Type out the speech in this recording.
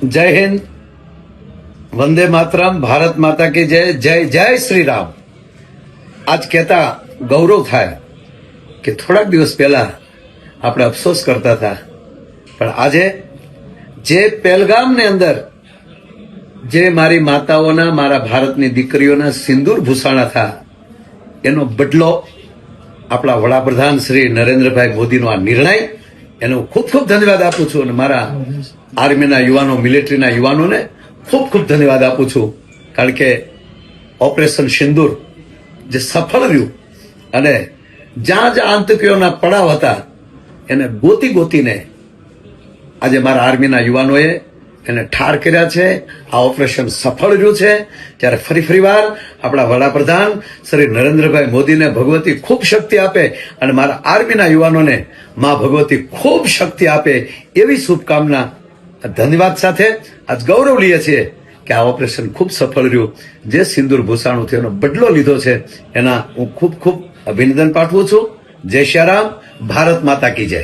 જય હિન્દ, વંદે માતરમ, ભારત માતા કી જય, જય જય શ્રી રામ. આજ કહેતા ગૌરવ થાય કે થોડાક દિવસ પહેલા આપણે અફસોસ કરતા હતા, પણ આજે જે પહેલગામની અંદર જે મારી માતાઓના, મારા ભારતની દીકરીઓના સિંદૂર ભૂષાણા હતા, એનો બદલો આપણા વડાપ્રધાન શ્રી નરેન્દ્રભાઈ મોદીનો આ નિર્ણય, એનો ખૂબ ખૂબ ધન્યવાદ આપું છું. અને મારા આર્મીના યુવાનો, મિલિટરીના યુવાનોને ખૂબ ખૂબ ધન્યવાદ આપું છું, કારણ કે ઓપરેશન સિંદૂર જે સફળ રહ્યું અને જ્યાં જ્યાં આતંકીઓના પડાવ હતા એને ગોતીને આજે મારા આર્મીના યુવાનોએ એને ઠાર કર્યા છે. આ ઓપરેશન સફળ રહ્યું છે. ત્યારે ફરીવાર આપણા વડાપ્રધાન શ્રી નરેન્દ્રભાઈ મોદીને ભગવતી ખૂબ શક્તિ આપે અને મારા આર્મીના યુવાનોને માં ભગવતી ખૂબ શક્તિ આપે એવી શુભકામના, ધન્યવાદ સાથે આજ ગૌરવ લઈએ છીએ કે આ ઓપરેશન ખૂબ સફળ રહ્યું. જે સિંદૂર ભૂષાણું થયો એનો બદલો લીધો છે, એના હું ખૂબ ખૂબ અભિનંદન પાઠવું છું. જય શ્રી રામ, ભારત માતા કી જય.